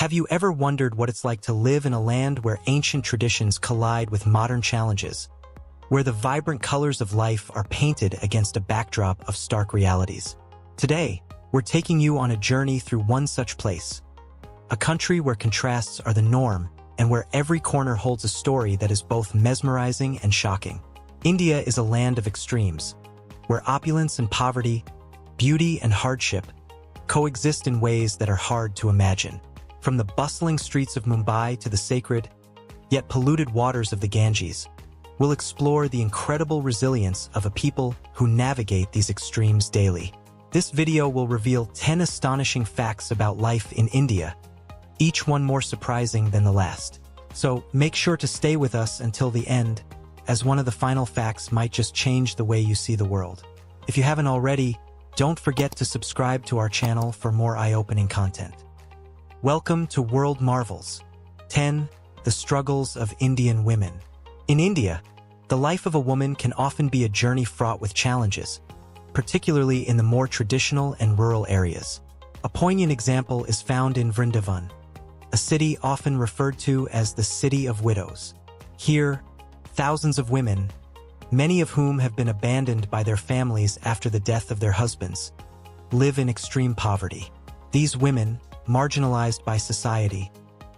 Have you ever wondered what it's like to live in a land where ancient traditions collide with modern challenges, where the vibrant colors of life are painted against a backdrop of stark realities? Today, we're taking you on a journey through one such place, a country where contrasts are the norm and where every corner holds a story that is both mesmerizing and shocking. India is a land of extremes, where opulence and poverty, beauty and hardship coexist in ways that are hard to imagine. From the bustling streets of Mumbai to the sacred, yet polluted waters of the Ganges, we'll explore the incredible resilience of a people who navigate these extremes daily. This video will reveal 10 astonishing facts about life in India, each one more surprising than the last. So make sure to stay with us until the end, as one of the final facts might just change the way you see the world. If you haven't already, don't forget to subscribe to our channel for more eye-opening content. Welcome to World Marvels. 10. The struggles of Indian women. In India, the life of a woman can often be a journey fraught with challenges, particularly in the more traditional and rural areas. A poignant example is found in Vrindavan, a city often referred to as the City of Widows. Here, thousands of women, many of whom have been abandoned by their families after the death of their husbands, live in extreme poverty. These women, marginalized by society,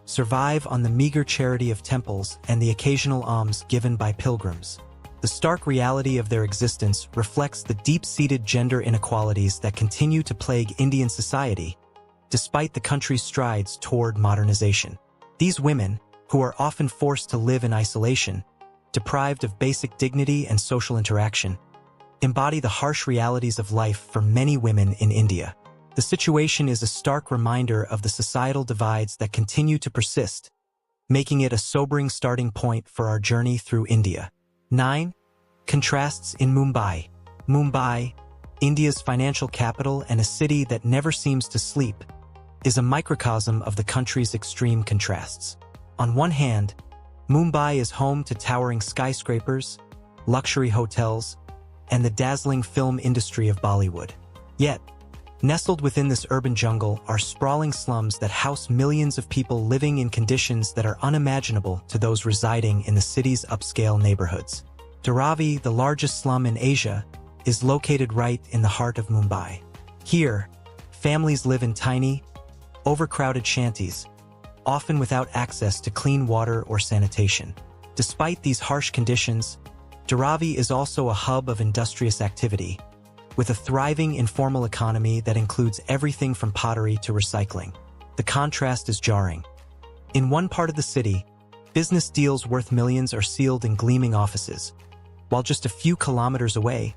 survive on the meager charity of temples and the occasional alms given by pilgrims. The stark reality of their existence reflects the deep-seated gender inequalities that continue to plague Indian society, despite the country's strides toward modernization. These women, who are often forced to live in isolation, deprived of basic dignity and social interaction, embody the harsh realities of life for many women in India. The situation is a stark reminder of the societal divides that continue to persist, making it a sobering starting point for our journey through India. 9. Contrasts in Mumbai. Mumbai, India's financial capital and a city that never seems to sleep, is a microcosm of the country's extreme contrasts. On one hand, Mumbai is home to towering skyscrapers, luxury hotels, and the dazzling film industry of Bollywood. Yet, nestled within this urban jungle are sprawling slums that house millions of people living in conditions that are unimaginable to those residing in the city's upscale neighborhoods. Dharavi, the largest slum in Asia, is located right in the heart of Mumbai. Here, families live in tiny, overcrowded shanties, often without access to clean water or sanitation. Despite these harsh conditions, Dharavi is also a hub of industrious activity, with a thriving informal economy that includes everything from pottery to recycling. The contrast is jarring. In one part of the city, business deals worth millions are sealed in gleaming offices, while just a few kilometers away,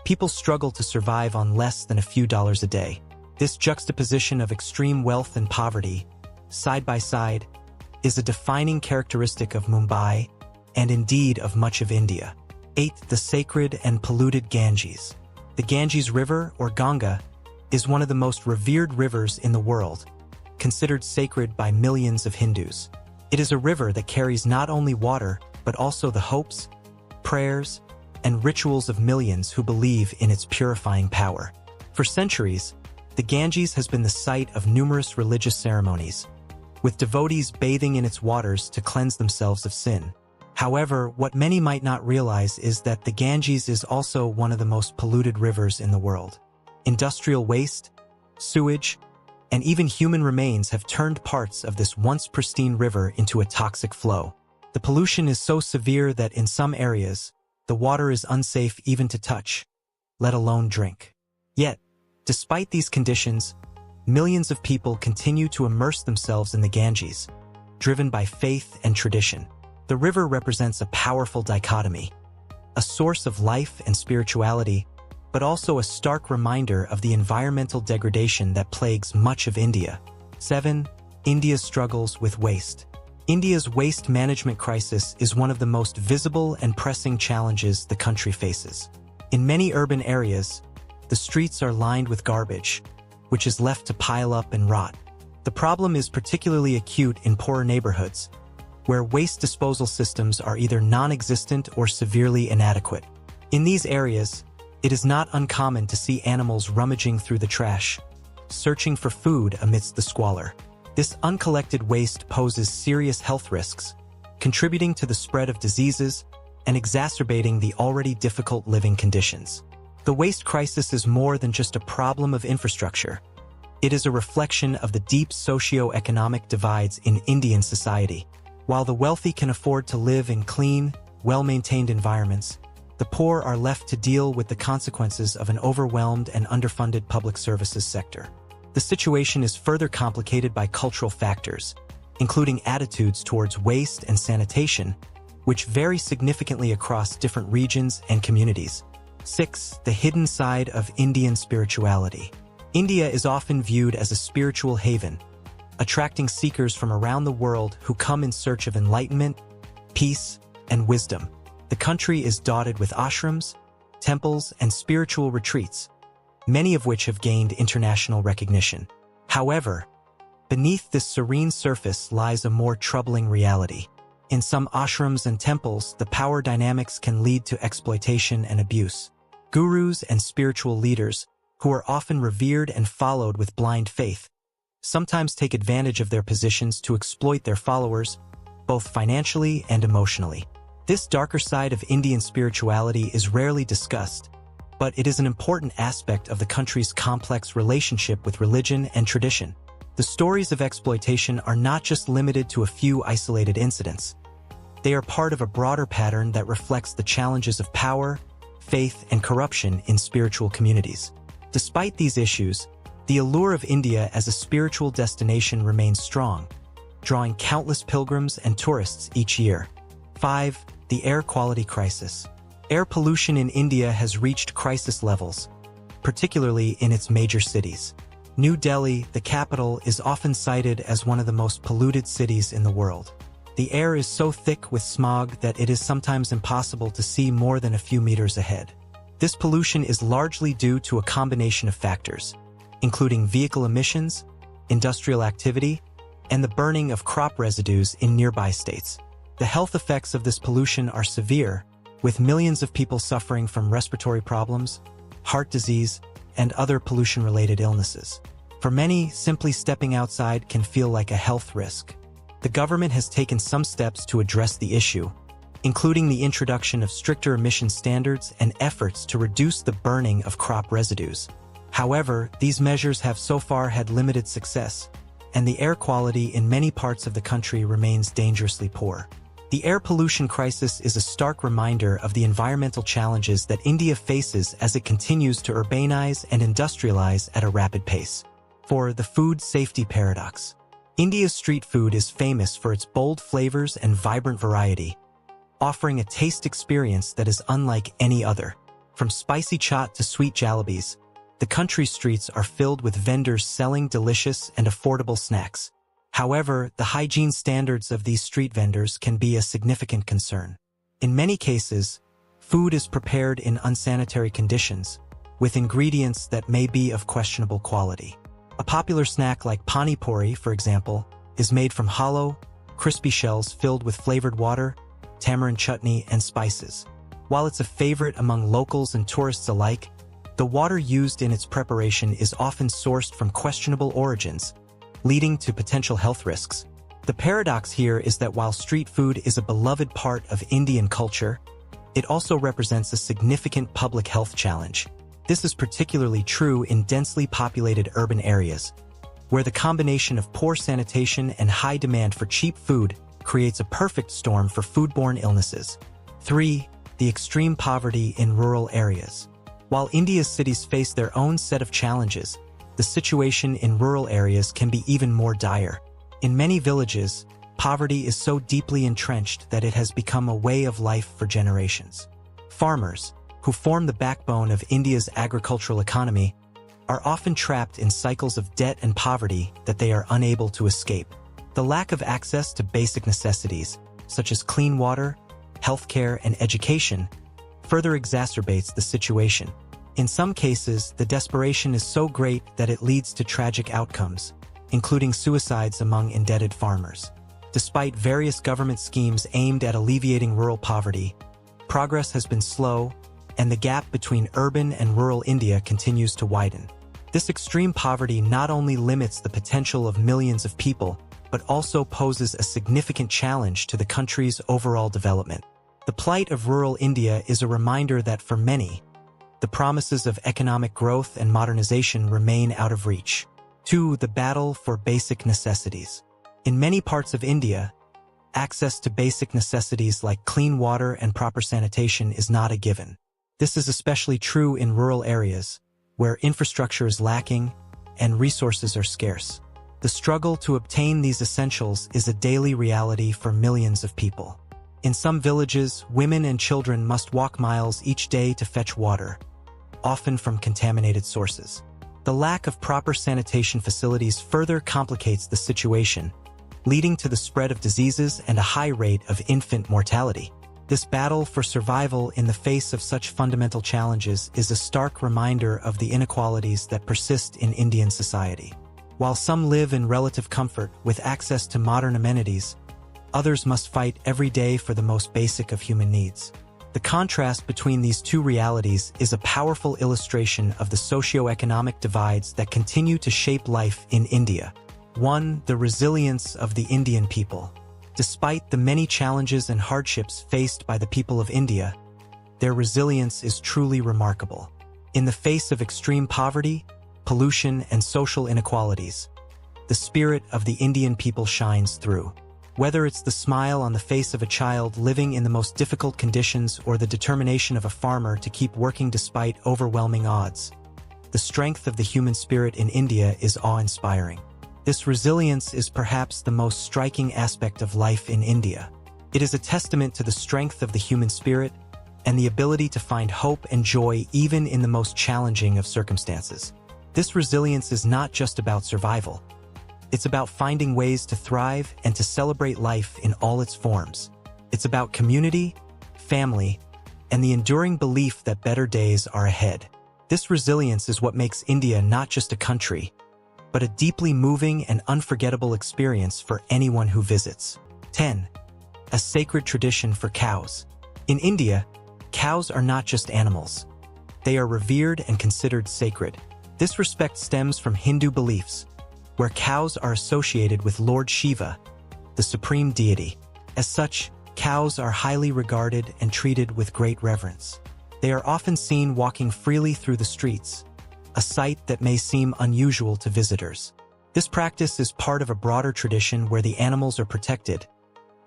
people struggle to survive on less than a few dollars a day. This juxtaposition of extreme wealth and poverty, side by side, is a defining characteristic of Mumbai and indeed of much of India. 8. The sacred and polluted Ganges. The Ganges River, or Ganga, is one of the most revered rivers in the world, considered sacred by millions of Hindus. It is a river that carries not only water, but also the hopes, prayers, and rituals of millions who believe in its purifying power. For centuries, the Ganges has been the site of numerous religious ceremonies, with devotees bathing in its waters to cleanse themselves of sin. However, what many might not realize is that the Ganges is also one of the most polluted rivers in the world. Industrial waste, sewage, and even human remains have turned parts of this once pristine river into a toxic flow. The pollution is so severe that in some areas, the water is unsafe even to touch, let alone drink. Yet, despite these conditions, millions of people continue to immerse themselves in the Ganges, driven by faith and tradition. The river represents a powerful dichotomy, a source of life and spirituality, but also a stark reminder of the environmental degradation that plagues much of India. 7. India's struggles with waste. India's waste management crisis is one of the most visible and pressing challenges the country faces. In many urban areas, the streets are lined with garbage, which is left to pile up and rot. The problem is particularly acute in poorer neighborhoods, where waste disposal systems are either non-existent or severely inadequate. In these areas, it is not uncommon to see animals rummaging through the trash, searching for food amidst the squalor. This uncollected waste poses serious health risks, contributing to the spread of diseases and exacerbating the already difficult living conditions. The waste crisis is more than just a problem of infrastructure. It is a reflection of the deep socio-economic divides in Indian society. While the wealthy can afford to live in clean, well-maintained environments, the poor are left to deal with the consequences of an overwhelmed and underfunded public services sector. The situation is further complicated by cultural factors, including attitudes towards waste and sanitation, which vary significantly across different regions and communities. 6. The hidden side of Indian spirituality. India is often viewed as a spiritual haven, attracting seekers from around the world who come in search of enlightenment, peace, and wisdom. The country is dotted with ashrams, temples, and spiritual retreats, many of which have gained international recognition. However, beneath this serene surface lies a more troubling reality. In some ashrams and temples, the power dynamics can lead to exploitation and abuse. Gurus and spiritual leaders, who are often revered and followed with blind faith, sometimes take advantage of their positions to exploit their followers, both financially and emotionally. This darker side of Indian spirituality is rarely discussed, but it is an important aspect of the country's complex relationship with religion and tradition. The stories of exploitation are not just limited to a few isolated incidents. They are part of a broader pattern that reflects the challenges of power, faith, and corruption in spiritual communities. Despite these issues, the allure of India as a spiritual destination remains strong, drawing countless pilgrims and tourists each year. 5. The air quality crisis. Air pollution in India has reached crisis levels, particularly in its major cities. New Delhi, the capital, is often cited as one of the most polluted cities in the world. The air is so thick with smog that it is sometimes impossible to see more than a few meters ahead. This pollution is largely due to a combination of factors, including vehicle emissions, industrial activity, and the burning of crop residues in nearby states. The health effects of this pollution are severe, with millions of people suffering from respiratory problems, heart disease, and other pollution-related illnesses. For many, simply stepping outside can feel like a health risk. The government has taken some steps to address the issue, including the introduction of stricter emission standards and efforts to reduce the burning of crop residues. However, these measures have so far had limited success, and the air quality in many parts of the country remains dangerously poor. The air pollution crisis is a stark reminder of the environmental challenges that India faces as it continues to urbanize and industrialize at a rapid pace. 4. The food safety paradox. India's street food is famous for its bold flavors and vibrant variety, offering a taste experience that is unlike any other. From spicy chaat to sweet jalebis, the country's streets are filled with vendors selling delicious and affordable snacks. However, the hygiene standards of these street vendors can be a significant concern. In many cases, food is prepared in unsanitary conditions, with ingredients that may be of questionable quality. A popular snack like pani puri, for example, is made from hollow, crispy shells filled with flavored water, tamarind chutney, and spices. While it's a favorite among locals and tourists alike, the water used in its preparation is often sourced from questionable origins, leading to potential health risks. The paradox here is that while street food is a beloved part of Indian culture, it also represents a significant public health challenge. This is particularly true in densely populated urban areas, where the combination of poor sanitation and high demand for cheap food creates a perfect storm for foodborne illnesses. 3. The extreme poverty in rural areas. While India's cities face their own set of challenges, the situation in rural areas can be even more dire. In many villages, poverty is so deeply entrenched that it has become a way of life for generations. Farmers, who form the backbone of India's agricultural economy, are often trapped in cycles of debt and poverty that they are unable to escape. The lack of access to basic necessities, such as clean water, healthcare, and education, further exacerbates the situation. In some cases, the desperation is so great that it leads to tragic outcomes, including suicides among indebted farmers. Despite various government schemes aimed at alleviating rural poverty, progress has been slow, and the gap between urban and rural India continues to widen. This extreme poverty not only limits the potential of millions of people, but also poses a significant challenge to the country's overall development. The plight of rural India is a reminder that for many, the promises of economic growth and modernization remain out of reach. 2. The battle for basic necessities. In many parts of India, access to basic necessities like clean water and proper sanitation is not a given. This is especially true in rural areas, where infrastructure is lacking and resources are scarce. The struggle to obtain these essentials is a daily reality for millions of people. In some villages, women and children must walk miles each day to fetch water, often from contaminated sources. The lack of proper sanitation facilities further complicates the situation, leading to the spread of diseases and a high rate of infant mortality. This battle for survival in the face of such fundamental challenges is a stark reminder of the inequalities that persist in Indian society. While some live in relative comfort with access to modern amenities, others must fight every day for the most basic of human needs. The contrast between these two realities is a powerful illustration of the socio-economic divides that continue to shape life in India. 1. The resilience of the Indian people. Despite the many challenges and hardships faced by the people of India, their resilience is truly remarkable. In the face of extreme poverty, pollution, and social inequalities, the spirit of the Indian people shines through. Whether it's the smile on the face of a child living in the most difficult conditions or the determination of a farmer to keep working despite overwhelming odds, the strength of the human spirit in India is awe-inspiring. This resilience is perhaps the most striking aspect of life in India. It is a testament to the strength of the human spirit and the ability to find hope and joy even in the most challenging of circumstances. This resilience is not just about survival. It's about finding ways to thrive and to celebrate life in all its forms. It's about community, family, and the enduring belief that better days are ahead. This resilience is what makes India not just a country, but a deeply moving and unforgettable experience for anyone who visits. 10. A sacred tradition for cows. In India, cows are not just animals. They are revered and considered sacred. This respect stems from Hindu beliefs, where cows are associated with Lord Shiva, the supreme deity. As such, cows are highly regarded and treated with great reverence. They are often seen walking freely through the streets, a sight that may seem unusual to visitors. This practice is part of a broader tradition where the animals are protected,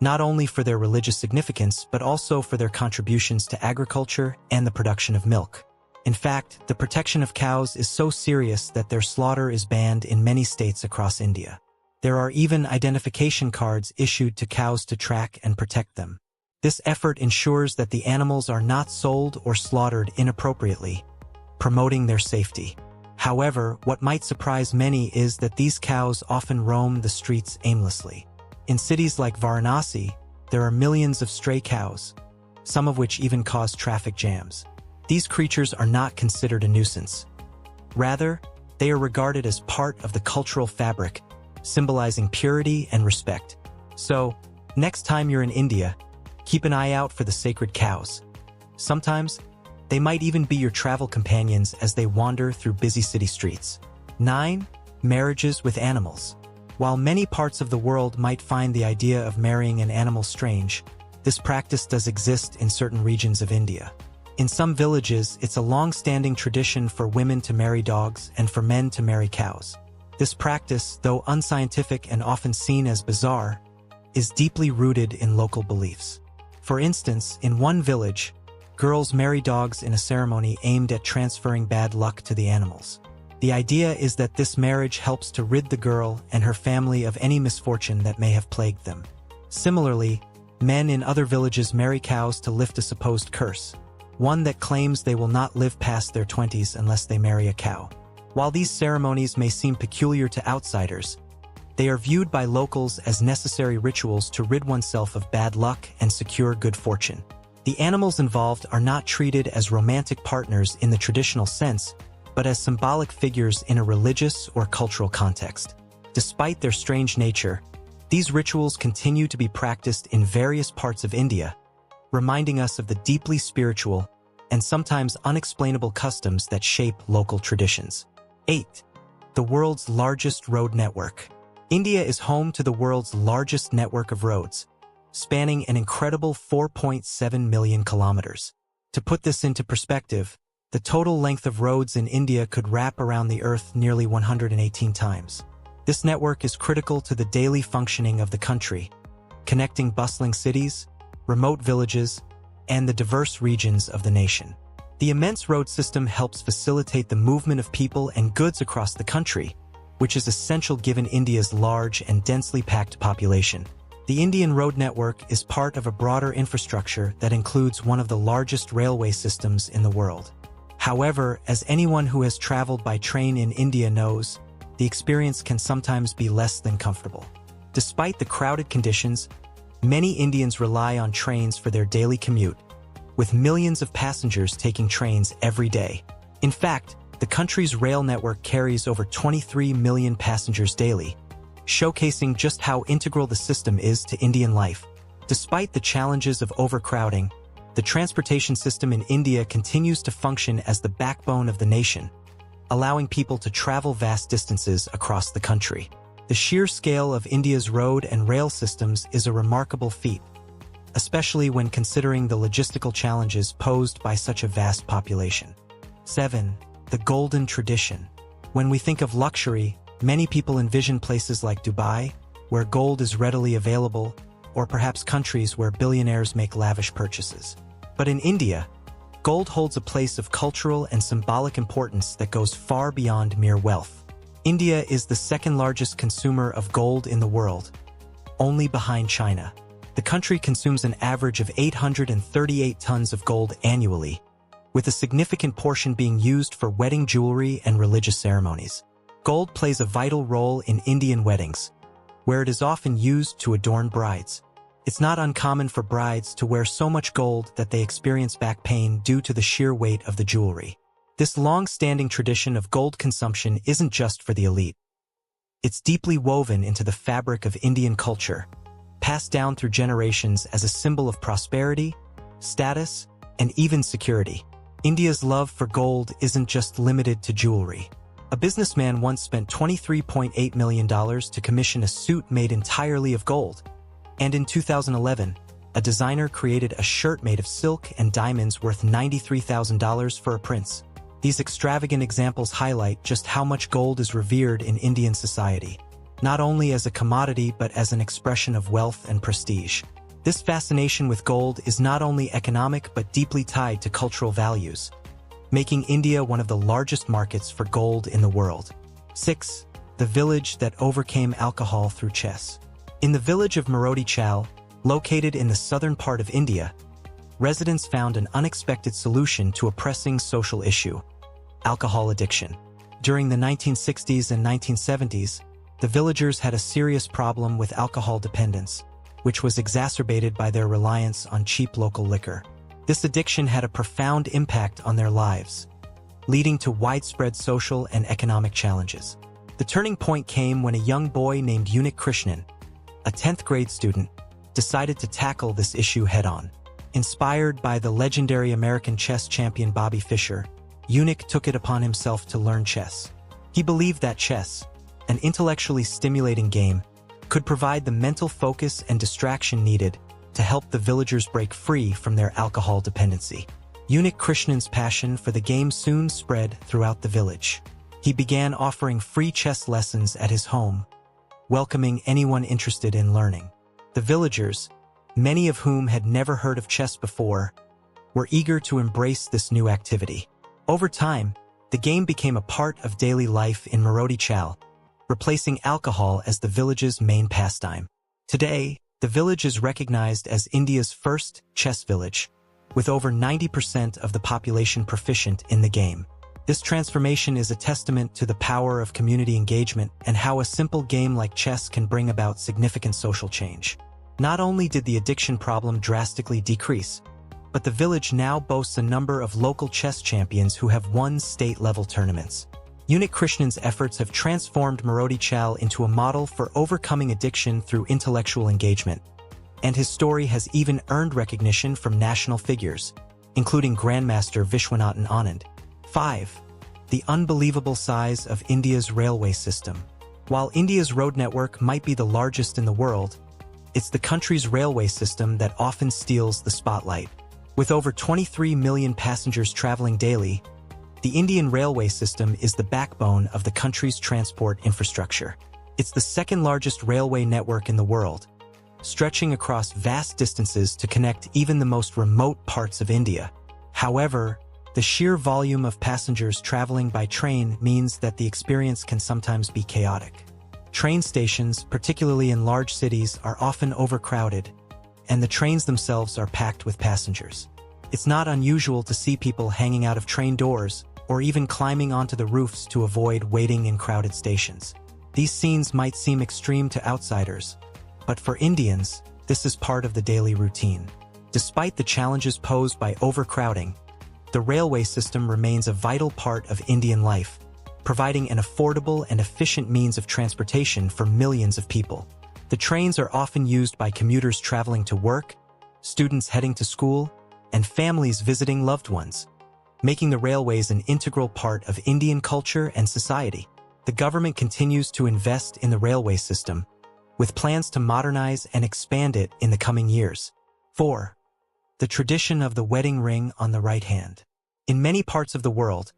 not only for their religious significance but also for their contributions to agriculture and the production of milk. In fact, the protection of cows is so serious that their slaughter is banned in many states across India. There are even identification cards issued to cows to track and protect them. This effort ensures that the animals are not sold or slaughtered inappropriately, promoting their safety. However, what might surprise many is that these cows often roam the streets aimlessly. In cities like Varanasi, there are millions of stray cows, some of which even cause traffic jams. These creatures are not considered a nuisance. Rather, they are regarded as part of the cultural fabric, symbolizing purity and respect. So, next time you're in India, keep an eye out for the sacred cows. Sometimes, they might even be your travel companions as they wander through busy city streets. 9. Marriages with animals. While many parts of the world might find the idea of marrying an animal strange, this practice does exist in certain regions of India. In some villages, it's a long-standing tradition for women to marry dogs and for men to marry cows. This practice, though unscientific and often seen as bizarre, is deeply rooted in local beliefs. For instance, in one village, girls marry dogs in a ceremony aimed at transferring bad luck to the animals. The idea is that this marriage helps to rid the girl and her family of any misfortune that may have plagued them. Similarly, men in other villages marry cows to lift a supposed curse, one that claims they will not live past their 20s unless they marry a cow. While these ceremonies may seem peculiar to outsiders, they are viewed by locals as necessary rituals to rid oneself of bad luck and secure good fortune. The animals involved are not treated as romantic partners in the traditional sense, but as symbolic figures in a religious or cultural context. Despite their strange nature, these rituals continue to be practiced in various parts of India, reminding us of the deeply spiritual and sometimes unexplainable customs that shape local traditions. 8. The world's largest road network. India is home to the world's largest network of roads, spanning an incredible 4.7 million kilometers. To put this into perspective, the total length of roads in India could wrap around the Earth nearly 118 times. This network is critical to the daily functioning of the country, connecting bustling cities, remote villages, and the diverse regions of the nation. The immense road system helps facilitate the movement of people and goods across the country, which is essential given India's large and densely packed population. The Indian road network is part of a broader infrastructure that includes one of the largest railway systems in the world. However, as anyone who has traveled by train in India knows, the experience can sometimes be less than comfortable. Despite the crowded conditions, many Indians rely on trains for their daily commute, with millions of passengers taking trains every day. In fact, the country's rail network carries over 23 million passengers daily, showcasing just how integral the system is to Indian life. Despite the challenges of overcrowding, the transportation system in India continues to function as the backbone of the nation, allowing people to travel vast distances across the country. The sheer scale of India's road and rail systems is a remarkable feat, especially when considering the logistical challenges posed by such a vast population. 7. The golden tradition. When we think of luxury, many people envision places like Dubai, where gold is readily available, or perhaps countries where billionaires make lavish purchases. But in India, gold holds a place of cultural and symbolic importance that goes far beyond mere wealth. India is the second largest consumer of gold in the world, only behind China. The country consumes an average of 838 tons of gold annually, with a significant portion being used for wedding jewelry and religious ceremonies. Gold plays a vital role in Indian weddings, where it is often used to adorn brides. It's not uncommon for brides to wear so much gold that they experience back pain due to the sheer weight of the jewelry. This long-standing tradition of gold consumption isn't just for the elite. It's deeply woven into the fabric of Indian culture, passed down through generations as a symbol of prosperity, status, and even security. India's love for gold isn't just limited to jewelry. A businessman once spent $23.8 million to commission a suit made entirely of gold. And in 2011, a designer created a shirt made of silk and diamonds worth $93,000 for a prince. These extravagant examples highlight just how much gold is revered in Indian society, not only as a commodity but as an expression of wealth and prestige. This fascination with gold is not only economic but deeply tied to cultural values, making India one of the largest markets for gold in the world. 6. The village that overcame alcohol through chess. In the village of Marodi Chal, located in the southern part of India, residents found an unexpected solution to a pressing social issue: alcohol addiction. During the 1960s and 1970s, the villagers had a serious problem with alcohol dependence, which was exacerbated by their reliance on cheap local liquor. This addiction had a profound impact on their lives, leading to widespread social and economic challenges. The turning point came when a young boy named Unik Krishnan, a 10th grade student, decided to tackle this issue head-on. Inspired by the legendary American chess champion Bobby Fischer, Unik took it upon himself to learn chess. He believed that chess, an intellectually stimulating game, could provide the mental focus and distraction needed to help the villagers break free from their alcohol dependency. Unik Krishnan's passion for the game soon spread throughout the village. He began offering free chess lessons at his home, welcoming anyone interested in learning. The villagers, many of whom had never heard of chess before, were eager to embrace this new activity. Over time, the game became a part of daily life in Marodi Chal, replacing alcohol as the village's main pastime. Today, the village is recognized as India's first chess village, with over 90% of the population proficient in the game. This transformation is a testament to the power of community engagement and how a simple game like chess can bring about significant social change. Not only did the addiction problem drastically decrease, but the village now boasts a number of local chess champions who have won state-level tournaments. Unik Krishnan's efforts have transformed Marodi Chal into a model for overcoming addiction through intellectual engagement, and his story has even earned recognition from national figures, including Grandmaster Vishwanathan Anand. 5. the unbelievable size of India's railway system. While India's road network might be the largest in the world, it's the country's railway system that often steals the spotlight. With over 23 million passengers traveling daily, the Indian railway system is the backbone of the country's transport infrastructure. It's the second largest railway network in the world, stretching across vast distances to connect even the most remote parts of India. However, the sheer volume of passengers traveling by train means that the experience can sometimes be chaotic. Train stations, particularly in large cities, are often overcrowded, and the trains themselves are packed with passengers. It's not unusual to see people hanging out of train doors or even climbing onto the roofs to avoid waiting in crowded stations. These scenes might seem extreme to outsiders, but for Indians, this is part of the daily routine. Despite the challenges posed by overcrowding, the railway system remains a vital part of Indian life, providing an affordable and efficient means of transportation for millions of people. The trains are often used by commuters traveling to work, students heading to school, and families visiting loved ones, making the railways an integral part of Indian culture and society. The government continues to invest in the railway system, with plans to modernize and expand it in the coming years. 4. The tradition of the wedding ring on the right hand. In many parts of the world,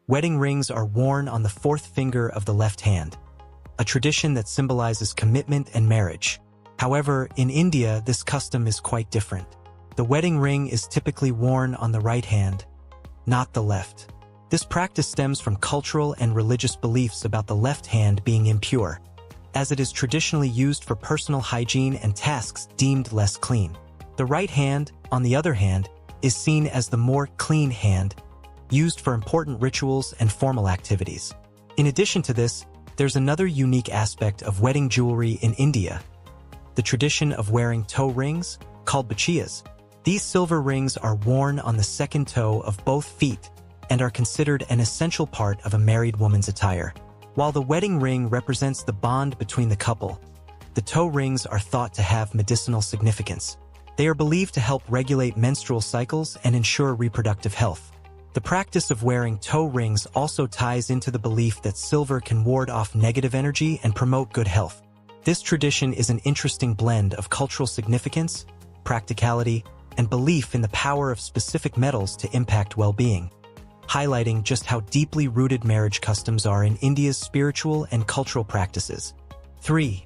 wedding rings are worn on the fourth finger of the left hand, a tradition that symbolizes commitment and marriage. However, in India, this custom is quite different. The wedding ring is typically worn on the right hand, not the left. This practice stems from cultural and religious beliefs about the left hand being impure, as it is traditionally used for personal hygiene and tasks deemed less clean. The right hand, on the other hand, is seen as the more clean hand, used for important rituals and formal activities. In addition to this, there's another unique aspect of wedding jewelry in India: the tradition of wearing toe rings, called bachiyas. These silver rings are worn on the second toe of both feet and are considered an essential part of a married woman's attire. While the wedding ring represents the bond between the couple, the toe rings are thought to have medicinal significance. They are believed to help regulate menstrual cycles and ensure reproductive health. The practice of wearing toe rings also ties into the belief that silver can ward off negative energy and promote good health. This tradition is an interesting blend of cultural significance, practicality, and belief in the power of specific metals to impact well-being, highlighting just how deeply rooted marriage customs are in India's spiritual and cultural practices. 3.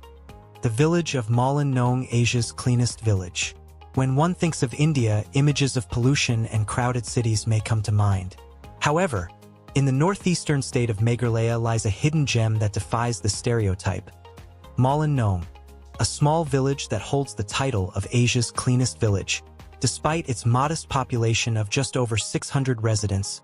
The village of Mawlan Nong, Asia's cleanest village. When one thinks of India, images of pollution and crowded cities may come to mind. However, in the northeastern state of Meghalaya lies a hidden gem that defies the stereotype: Mawlan Nong, a small village that holds the title of Asia's cleanest village. Despite its modest population of just over 600 residents,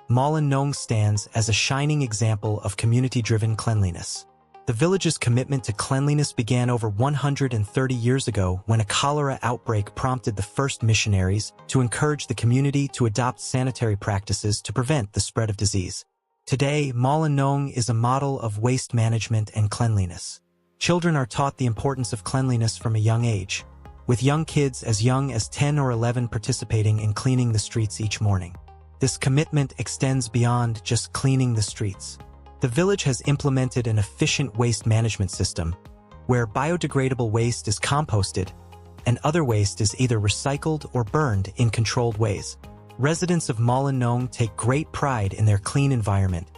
Mawlan Nong stands as a shining example of community-driven cleanliness. The village's commitment to cleanliness began over 130 years ago when a cholera outbreak prompted the first missionaries to encourage the community to adopt sanitary practices to prevent the spread of disease. Today, Mawlan Nong is a model of waste management and cleanliness. Children are taught the importance of cleanliness from a young age, with young kids as young as 10 or 11 participating in cleaning the streets each morning. This commitment extends beyond just cleaning the streets. The village has implemented an efficient waste management system, where biodegradable waste is composted and other waste is either recycled or burned in controlled ways. Residents of Mawlan Nong take great pride in their clean environment,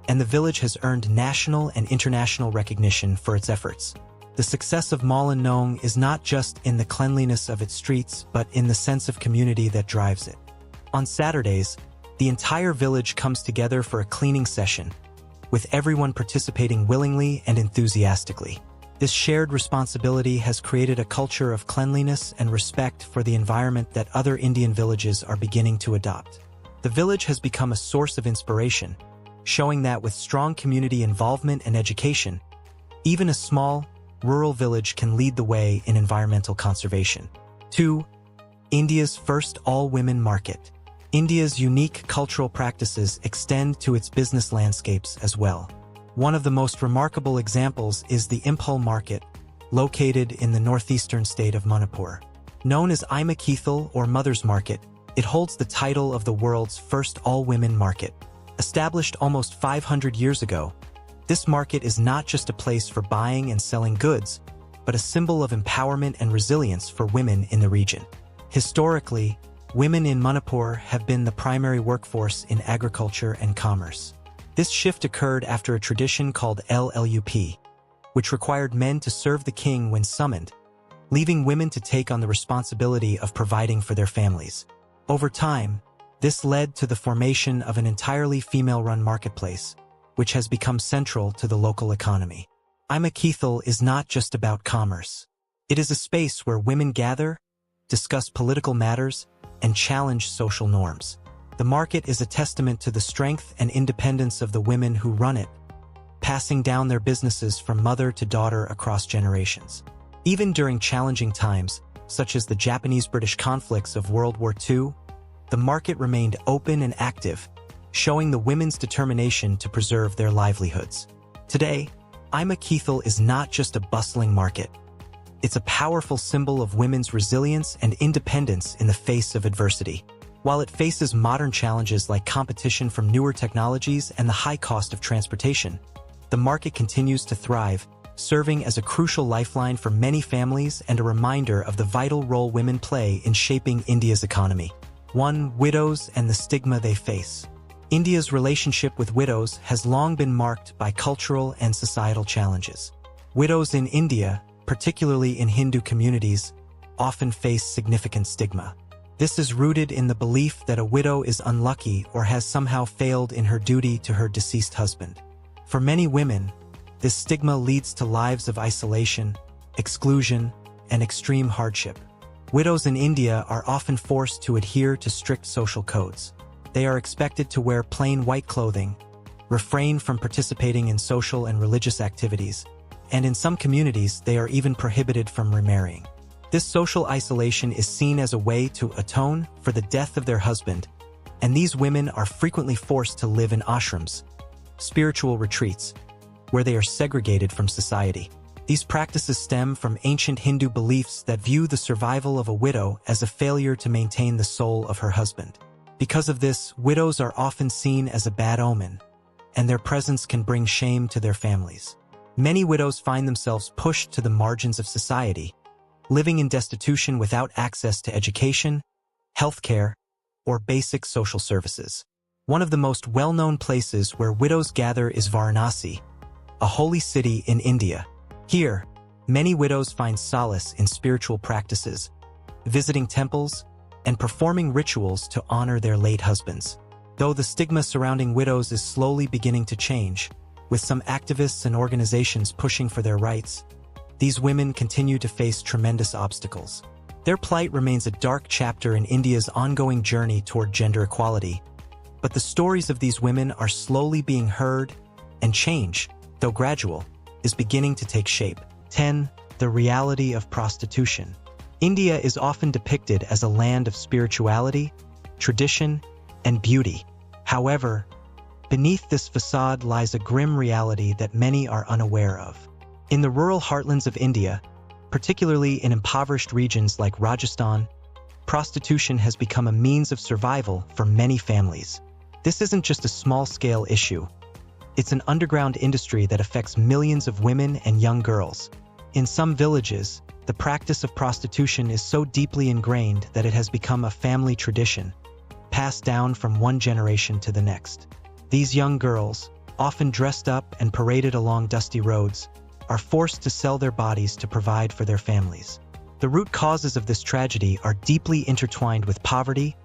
and the village has earned national and international recognition for its efforts. The success of Mawlan Nong is not just in the cleanliness of its streets, but in the sense of community that drives it. On Saturdays, the entire village comes together for a cleaning session, with everyone participating willingly and enthusiastically. This shared responsibility has created a culture of cleanliness and respect for the environment that other Indian villages are beginning to adopt. The village has become a source of inspiration, showing that with strong community involvement and education, even a small, rural village can lead the way in environmental conservation. 2. India's first all-women market. India's unique cultural practices extend to its business landscapes as well. One of the most remarkable examples is the Impal market, located in the northeastern state of Manipur. Known as Ima Keithal or Mother's Market, it holds the title of the world's first all-women market. Established almost 500 years ago, this market is not just a place for buying and selling goods, but a symbol of empowerment and resilience for women in the region. Historically, women in Manipur have been the primary workforce in agriculture and commerce. This shift occurred after a tradition called LLUP, which required men to serve the king when summoned, leaving women to take on the responsibility of providing for their families. Over time, this led to the formation of an entirely female-run marketplace, which has become central to the local economy. Imaqethel is not just about commerce. It is a space where women gather, discuss political matters, and challenge social norms. The market is a testament to the strength and independence of the women who run it, passing down their businesses from mother to daughter across generations. Even during challenging times, such as the Japanese-British conflicts of World War II, the market remained open and active, showing the women's determination to preserve their livelihoods. Today, Imaqethel is not just a bustling market. It's a powerful symbol of women's resilience and independence in the face of adversity. While it faces modern challenges like competition from newer technologies and the high cost of transportation, the market continues to thrive, serving as a crucial lifeline for many families and a reminder of the vital role women play in shaping India's economy. 1. Widows and the stigma they face. India's relationship with widows has long been marked by cultural and societal challenges. Widows in India, particularly in Hindu communities, often face significant stigma. This is rooted in the belief that a widow is unlucky or has somehow failed in her duty to her deceased husband. For many women, this stigma leads to lives of isolation, exclusion, and extreme hardship. Widows in India are often forced to adhere to strict social codes. They are expected to wear plain white clothing, refrain from participating in social and religious activities, and in some communities they are even prohibited from remarrying. This social isolation is seen as a way to atone for the death of their husband, and these women are frequently forced to live in ashrams, spiritual retreats, where they are segregated from society. These practices stem from ancient Hindu beliefs that view the survival of a widow as a failure to maintain the soul of her husband. Because of this, widows are often seen as a bad omen, and their presence can bring shame to their families. Many widows find themselves pushed to the margins of society, living in destitution without access to education, healthcare, or basic social services. One of the most well-known places where widows gather is Varanasi, a holy city in India. Here, many widows find solace in spiritual practices, visiting temples, and performing rituals to honor their late husbands. Though the stigma surrounding widows is slowly beginning to change, with some activists and organizations pushing for their rights, these women continue to face tremendous obstacles. Their plight remains a dark chapter in India's ongoing journey toward gender equality, but the stories of these women are slowly being heard, and change, though gradual, is beginning to take shape. 10. The reality of prostitution. India is often depicted as a land of spirituality, tradition, and beauty. However, beneath this facade lies a grim reality that many are unaware of. In the rural heartlands of India, particularly in impoverished regions like Rajasthan, prostitution has become a means of survival for many families. This isn't just a small-scale issue. It's an underground industry that affects millions of women and young girls. In some villages, the practice of prostitution is so deeply ingrained that it has become a family tradition, passed down from one generation to the next. These young girls, often dressed up and paraded along dusty roads, are forced to sell their bodies to provide for their families. The root causes of this tragedy are deeply intertwined with poverty,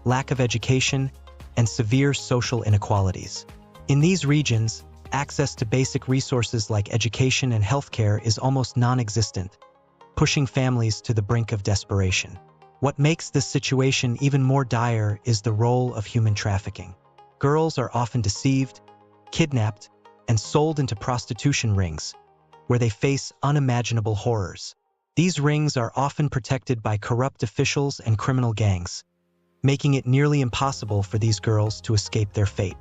lack of education, and severe social inequalities. In these regions, access to basic resources like education and healthcare is almost non-existent, pushing families to the brink of desperation. What makes this situation even more dire is the role of human trafficking. Girls are often deceived, kidnapped, and sold into prostitution rings, where they face unimaginable horrors. These rings are often protected by corrupt officials and criminal gangs, making it nearly impossible for these girls to escape their fate.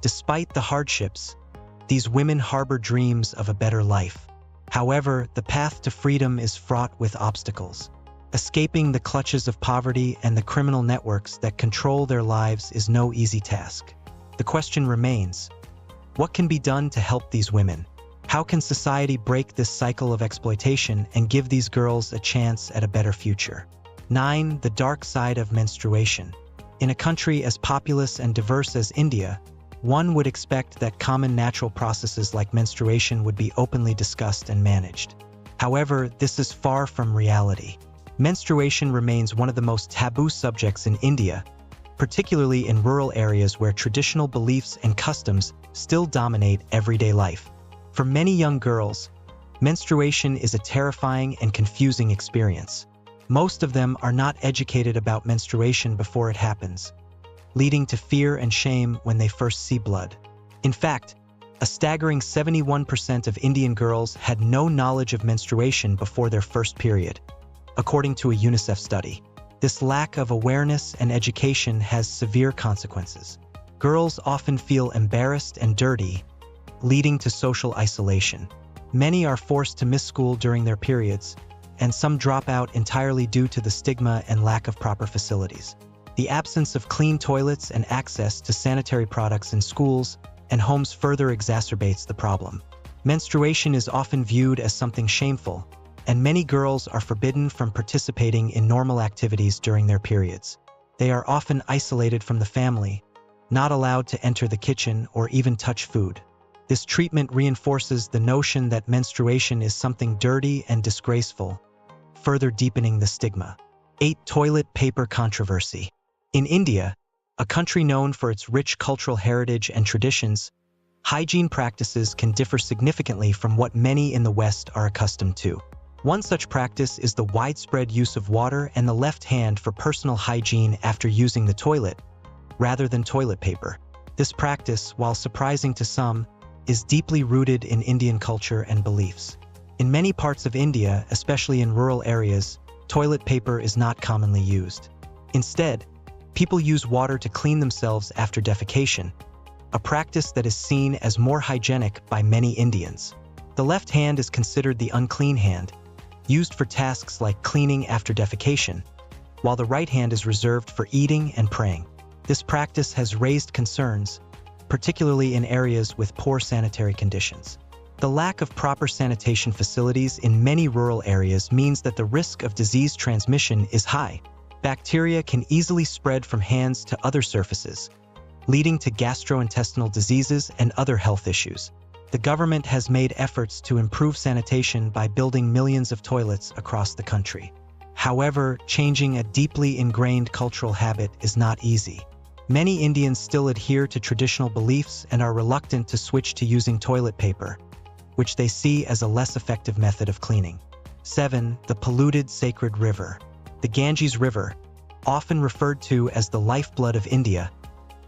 Despite the hardships, these women harbor dreams of a better life. However, the path to freedom is fraught with obstacles. Escaping the clutches of poverty and the criminal networks that control their lives is no easy task. The question remains, what can be done to help these women? How can society break this cycle of exploitation and give these girls a chance at a better future? 9. The dark side of menstruation. In a country as populous and diverse as India, one would expect that common natural processes like menstruation would be openly discussed and managed. However, this is far from reality. Menstruation remains one of the most taboo subjects in India, particularly in rural areas where traditional beliefs and customs still dominate everyday life. For many young girls, menstruation is a terrifying and confusing experience. Most of them are not educated about menstruation before it happens, leading to fear and shame when they first see blood. In fact, a staggering 71% of Indian girls had no knowledge of menstruation before their first period, according to a UNICEF study. This lack of awareness and education has severe consequences. Girls often feel embarrassed and dirty, leading to social isolation. Many are forced to miss school during their periods, and some drop out entirely due to the stigma and lack of proper facilities. The absence of clean toilets and access to sanitary products in schools and homes further exacerbates the problem. Menstruation is often viewed as something shameful, and many girls are forbidden from participating in normal activities during their periods. They are often isolated from the family, not allowed to enter the kitchen or even touch food. This treatment reinforces the notion that menstruation is something dirty and disgraceful, further deepening the stigma. 8. Toilet paper controversy. In India, a country known for its rich cultural heritage and traditions, hygiene practices can differ significantly from what many in the West are accustomed to. One such practice is the widespread use of water and the left hand for personal hygiene after using the toilet, rather than toilet paper. This practice, while surprising to some, is deeply rooted in Indian culture and beliefs. In many parts of India, especially in rural areas, toilet paper is not commonly used. Instead, people use water to clean themselves after defecation, a practice that is seen as more hygienic by many Indians. The left hand is considered the unclean hand, used for tasks like cleaning after defecation, while the right hand is reserved for eating and praying. This practice has raised concerns, particularly in areas with poor sanitary conditions. The lack of proper sanitation facilities in many rural areas means that the risk of disease transmission is high. Bacteria can easily spread from hands to other surfaces, leading to gastrointestinal diseases and other health issues. The government has made efforts to improve sanitation by building millions of toilets across the country. However, changing a deeply ingrained cultural habit is not easy. Many Indians still adhere to traditional beliefs and are reluctant to switch to using toilet paper, which they see as a less effective method of cleaning. 7. The polluted sacred river. The Ganges River, often referred to as the lifeblood of India,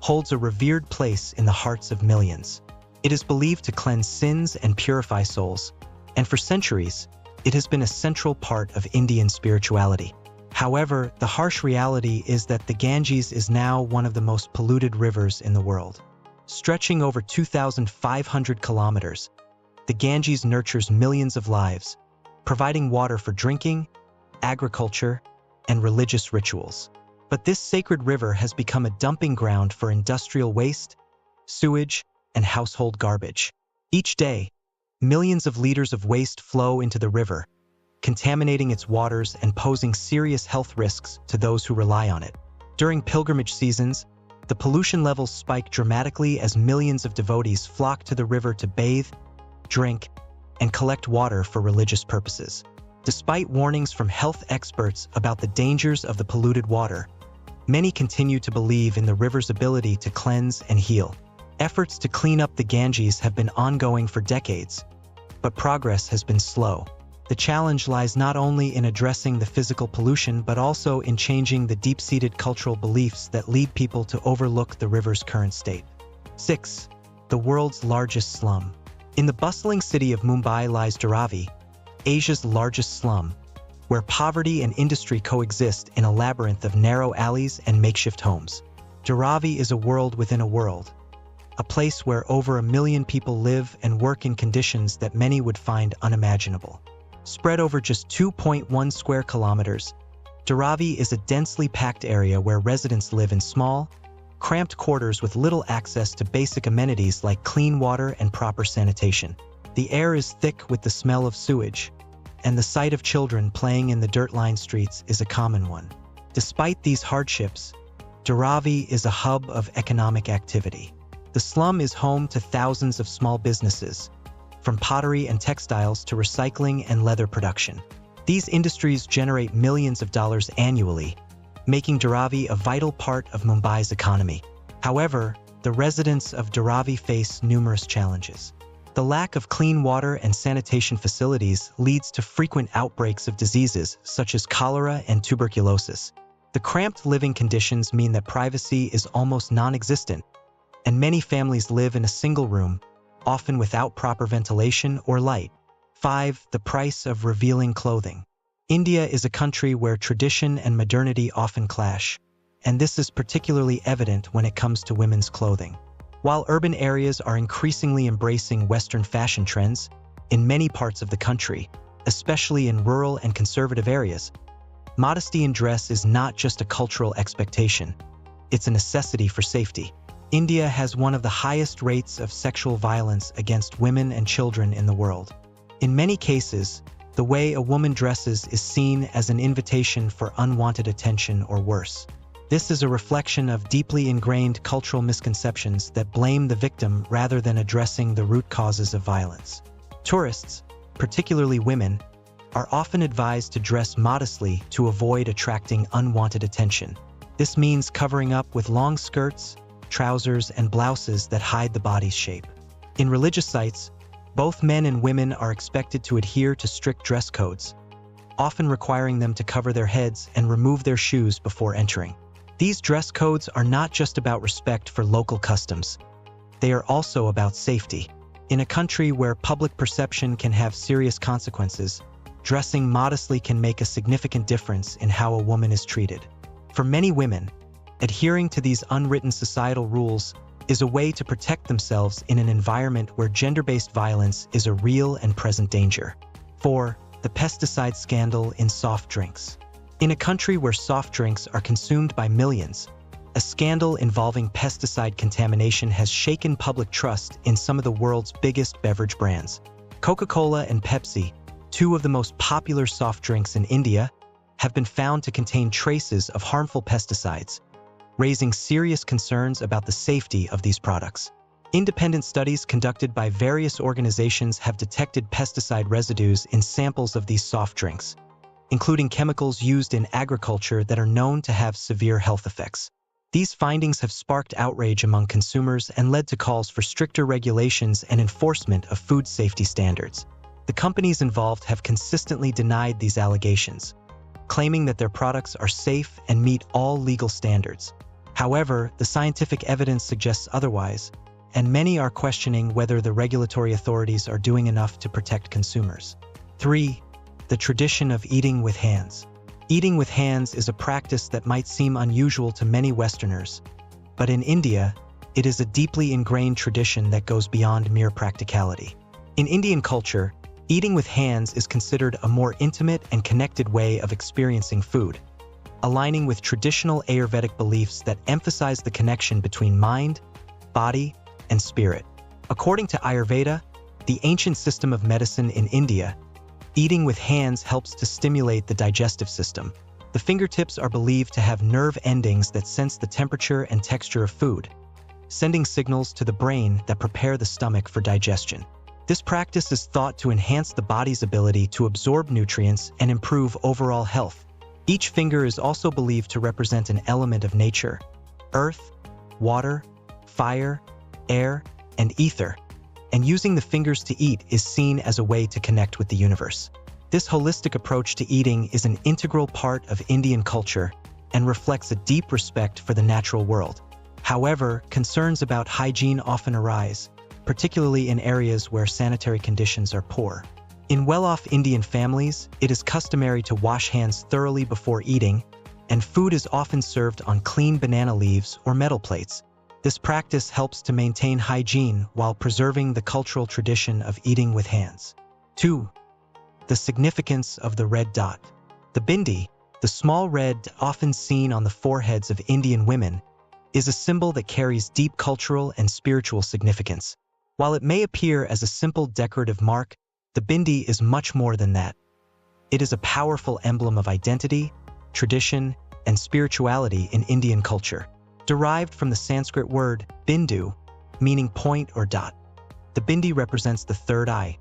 holds a revered place in the hearts of millions. It is believed to cleanse sins and purify souls, and for centuries, it has been a central part of Indian spirituality. However, the harsh reality is that the Ganges is now one of the most polluted rivers in the world. Stretching over 2,500 kilometers, the Ganges nurtures millions of lives, providing water for drinking, agriculture, and religious rituals. But this sacred river has become a dumping ground for industrial waste, sewage, and household garbage. Each day, millions of liters of waste flow into the river, contaminating its waters and posing serious health risks to those who rely on it. During pilgrimage seasons, the pollution levels spike dramatically as millions of devotees flock to the river to bathe, drink, and collect water for religious purposes. Despite warnings from health experts about the dangers of the polluted water, many continue to believe in the river's ability to cleanse and heal. Efforts to clean up the Ganges have been ongoing for decades, but progress has been slow. The challenge lies not only in addressing the physical pollution but also in changing the deep-seated cultural beliefs that lead people to overlook the river's current state. 6. The world's largest slum. In the bustling city of Mumbai lies Dharavi, Asia's largest slum, where poverty and industry coexist in a labyrinth of narrow alleys and makeshift homes. Dharavi is a world within a world, a place where over 1 million people live and work in conditions that many would find unimaginable. Spread over just 2.1 square kilometers, Dharavi is a densely packed area where residents live in small, cramped quarters with little access to basic amenities like clean water and proper sanitation. The air is thick with the smell of sewage, and the sight of children playing in the dirt-lined streets is a common one. Despite these hardships, Dharavi is a hub of economic activity. The slum is home to thousands of small businesses, from pottery and textiles to recycling and leather production. These industries generate millions of dollars annually, making Dharavi a vital part of Mumbai's economy. However, the residents of Dharavi face numerous challenges. The lack of clean water and sanitation facilities leads to frequent outbreaks of diseases such as cholera and tuberculosis. The cramped living conditions mean that privacy is almost non-existent, and many families live in a single room, often without proper ventilation or light. 5. The price of revealing clothing. India is a country where tradition and modernity often clash, and this is particularly evident when it comes to women's clothing. While urban areas are increasingly embracing Western fashion trends, in many parts of the country, especially in rural and conservative areas, modesty in dress is not just a cultural expectation, it's a necessity for safety. India has one of the highest rates of sexual violence against women and children in the world. In many cases, the way a woman dresses is seen as an invitation for unwanted attention or worse. This is a reflection of deeply ingrained cultural misconceptions that blame the victim rather than addressing the root causes of violence. Tourists, particularly women, are often advised to dress modestly to avoid attracting unwanted attention. This means covering up with long skirts, trousers, and blouses that hide the body's shape. In religious sites, both men and women are expected to adhere to strict dress codes, often requiring them to cover their heads and remove their shoes before entering. These dress codes are not just about respect for local customs. They are also about safety. In a country where public perception can have serious consequences, dressing modestly can make a significant difference in how a woman is treated. For many women, adhering to these unwritten societal rules is a way to protect themselves in an environment where gender-based violence is a real and present danger. 4. The pesticide scandal in soft drinks. In a country where soft drinks are consumed by millions, a scandal involving pesticide contamination has shaken public trust in some of the world's biggest beverage brands. Coca-Cola and Pepsi, two of the most popular soft drinks in India, have been found to contain traces of harmful pesticides, raising serious concerns about the safety of these products. Independent studies conducted by various organizations have detected pesticide residues in samples of these soft drinks, including chemicals used in agriculture that are known to have severe health effects. These findings have sparked outrage among consumers and led to calls for stricter regulations and enforcement of food safety standards. The companies involved have consistently denied these allegations, claiming that their products are safe and meet all legal standards. However, the scientific evidence suggests otherwise, and many are questioning whether the regulatory authorities are doing enough to protect consumers. 3. The tradition of eating with hands. Eating with hands is a practice that might seem unusual to many Westerners, but in India, it is a deeply ingrained tradition that goes beyond mere practicality. In Indian culture, eating with hands is considered a more intimate and connected way of experiencing food, aligning with traditional Ayurvedic beliefs that emphasize the connection between mind, body, and spirit. According to Ayurveda, the ancient system of medicine in India, eating with hands helps to stimulate the digestive system. The fingertips are believed to have nerve endings that sense the temperature and texture of food, sending signals to the brain that prepare the stomach for digestion. This practice is thought to enhance the body's ability to absorb nutrients and improve overall health. Each finger is also believed to represent an element of nature: earth, water, fire, air, and ether, and using the fingers to eat is seen as a way to connect with the universe. This holistic approach to eating is an integral part of Indian culture and reflects a deep respect for the natural world. However, concerns about hygiene often arise, particularly in areas where sanitary conditions are poor. In well-off Indian families, it is customary to wash hands thoroughly before eating, and food is often served on clean banana leaves or metal plates. This practice helps to maintain hygiene while preserving the cultural tradition of eating with hands. 2. The significance of the red dot. The bindi, the small red often seen on the foreheads of Indian women, is a symbol that carries deep cultural and spiritual significance. While it may appear as a simple decorative mark, the bindi is much more than that. It is a powerful emblem of identity, tradition, and spirituality in Indian culture. Derived from the Sanskrit word bindu, meaning point or dot, the bindi represents the third eye,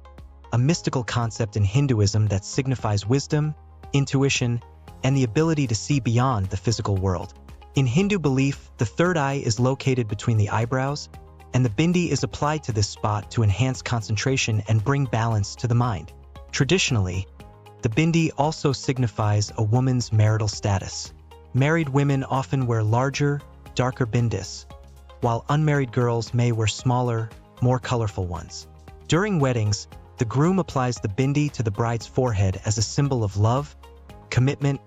a mystical concept in Hinduism that signifies wisdom, intuition, and the ability to see beyond the physical world. In Hindu belief, the third eye is located between the eyebrows, and the bindi is applied to this spot to enhance concentration and bring balance to the mind. Traditionally, the bindi also signifies a woman's marital status. Married women often wear larger, darker bindis, while unmarried girls may wear smaller, more colorful ones. During weddings, the groom applies the bindi to the bride's forehead as a symbol of love, commitment,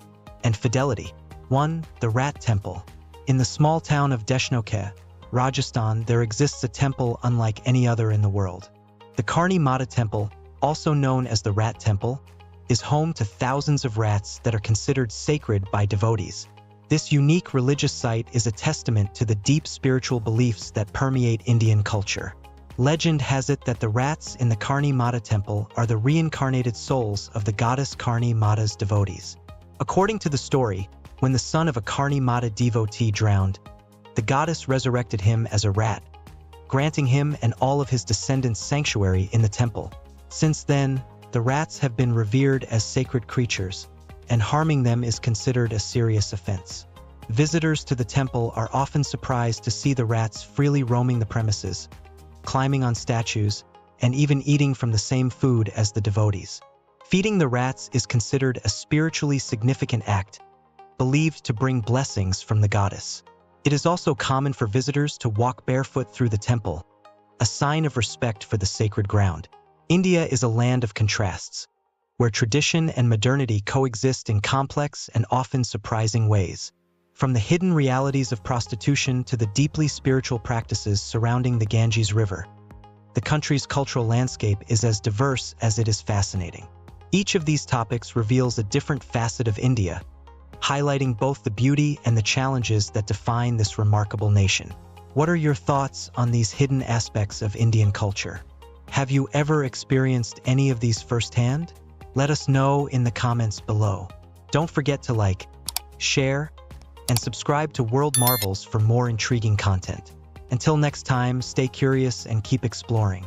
and fidelity. 1. The Rat Temple. In the small town of Deshnoke, Rajasthan, there exists a temple unlike any other in the world. The Karni Mata Temple, also known as the Rat Temple, is home to thousands of rats that are considered sacred by devotees. This unique religious site is a testament to the deep spiritual beliefs that permeate Indian culture. Legend has it that the rats in the Karni Mata Temple are the reincarnated souls of the goddess Karni Mata's devotees. According to the story, when the son of a Karni Mata devotee drowned, the goddess resurrected him as a rat, granting him and all of his descendants sanctuary in the temple. Since then, the rats have been revered as sacred creatures, and harming them is considered a serious offense. Visitors to the temple are often surprised to see the rats freely roaming the premises, climbing on statues, and even eating from the same food as the devotees. Feeding the rats is considered a spiritually significant act, believed to bring blessings from the goddess. It is also common for visitors to walk barefoot through the temple, a sign of respect for the sacred ground. India is a land of contrasts, where tradition and modernity coexist in complex and often surprising ways. From the hidden realities of prostitution to the deeply spiritual practices surrounding the Ganges River, the country's cultural landscape is as diverse as it is fascinating. Each of these topics reveals a different facet of India, highlighting both the beauty and the challenges that define this remarkable nation. What are your thoughts on these hidden aspects of Indian culture? Have you ever experienced any of these firsthand? Let us know in the comments below. Don't forget to like, share, and subscribe to World Marvels for more intriguing content. Until next time, stay curious and keep exploring.